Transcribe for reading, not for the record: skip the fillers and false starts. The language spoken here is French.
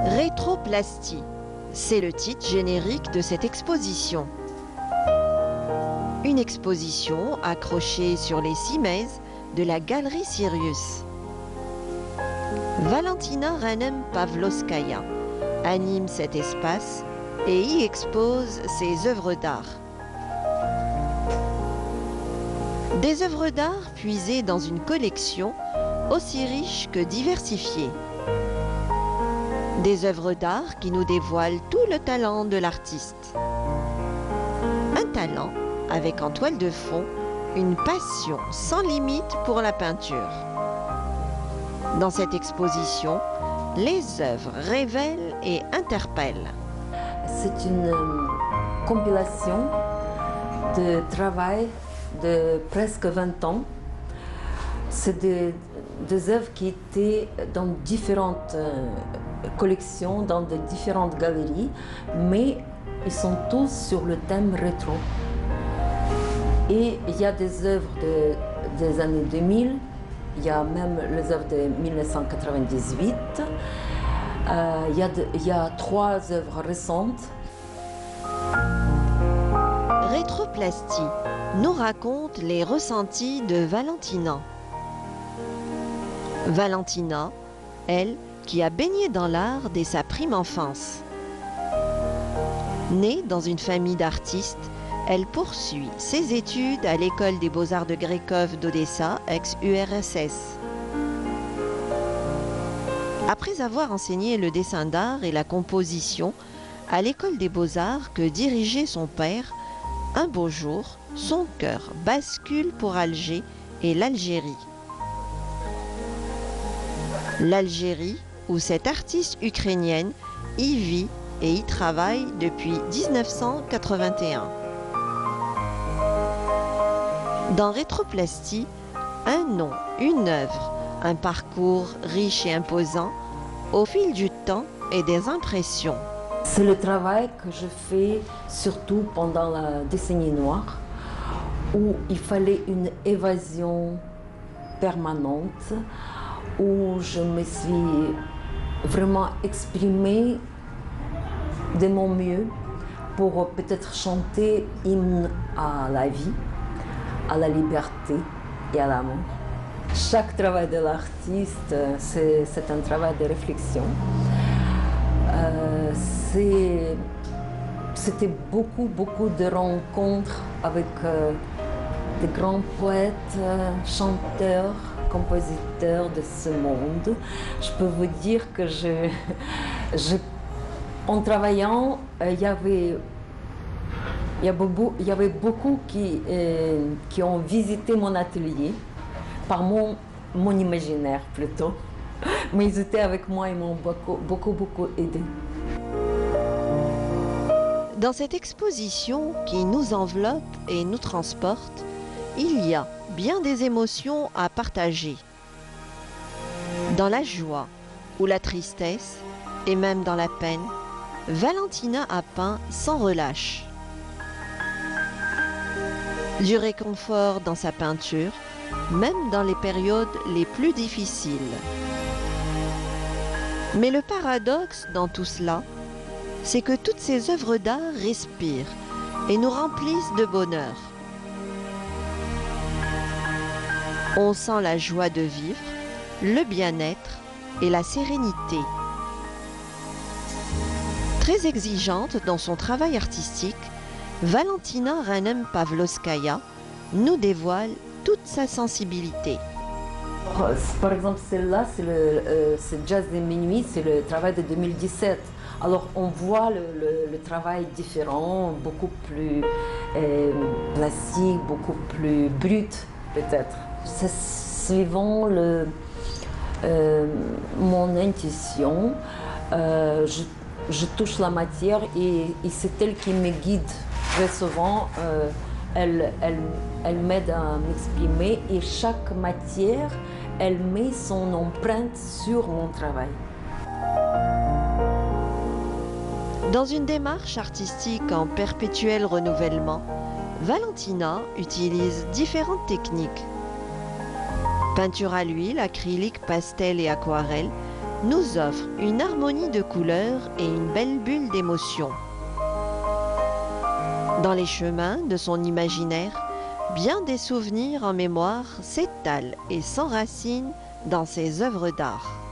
Rétroplastie, c'est le titre générique de cette exposition. Une exposition accrochée sur les cimaises de la Galerie Sirius. Valentina Ranem-Pavlovskaya anime cet espace et y expose ses œuvres d'art. Des œuvres d'art puisées dans une collection aussi riche que diversifiée. Des œuvres d'art qui nous dévoilent tout le talent de l'artiste. Un talent avec en toile de fond une passion sans limite pour la peinture. Dans cette exposition, les œuvres révèlent et interpellent. C'est une compilation de travail de presque 20 ans. C'est des œuvres qui étaient dans différentes collections, dans de différentes galeries, mais ils sont tous sur le thème rétro. Et il y a des œuvres des années 2000, il y a même les œuvres de 1998, il y a 3 œuvres récentes. Rétroplastie nous raconte les ressentis de Valentina. Valentina, elle, qui a baigné dans l'art dès sa prime enfance. Née dans une famille d'artistes, elle poursuit ses études à l'école des beaux-arts de Grekov d'Odessa, ex-URSS. Après avoir enseigné le dessin d'art et la composition à l'école des beaux-arts que dirigeait son père, un beau jour, son cœur bascule pour Alger et l'Algérie. L'Algérie, où cette artiste ukrainienne y vit et y travaille depuis 1981. Dans Rétroplastie, un nom, une œuvre, un parcours riche et imposant, au fil du temps et des impressions. C'est le travail que je fais surtout pendant la décennie noire, où il fallait une évasion permanente, où je me suis vraiment exprimée de mon mieux pour peut-être chanter hymne à la vie, à la liberté et à l'amour. Chaque travail de l'artiste, c'est un travail de réflexion. C'était beaucoup de rencontres avec des grands poètes, chanteurs, compositeurs de ce monde. Je peux vous dire que en travaillant, il y avait beaucoup qui ont visité mon atelier, par mon imaginaire plutôt. Mais ils étaient avec moi et m'ont beaucoup aidé. Dans cette exposition qui nous enveloppe et nous transporte, il y a bien des émotions à partager. Dans la joie ou la tristesse, et même dans la peine, Valentina a peint sans relâche. Du réconfort dans sa peinture, même dans les périodes les plus difficiles. Mais le paradoxe dans tout cela, c'est que toutes ces œuvres d'art respirent et nous remplissent de bonheur. On sent la joie de vivre, le bien-être et la sérénité. Très exigeante dans son travail artistique, Valentina Ranem-Pavlovskaya nous dévoile toute sa sensibilité. Par exemple, celle-là, c'est Jazz de minuit, c'est le travail de 2017. Alors, on voit le travail différent, beaucoup plus classique, beaucoup plus brut, peut-être. C'est suivant mon intuition. Je touche la matière et c'est elle qui me guide. Très souvent, elle m'aide à m'exprimer et chaque matière, elle met son empreinte sur mon travail. Dans une démarche artistique en perpétuel renouvellement, Valentina utilise différentes techniques. Peinture à l'huile, acrylique, pastel et aquarelle nous offre une harmonie de couleurs et une belle bulle d'émotions. Dans les chemins de son imaginaire, bien des souvenirs en mémoire s'étalent et s'enracinent dans ses œuvres d'art.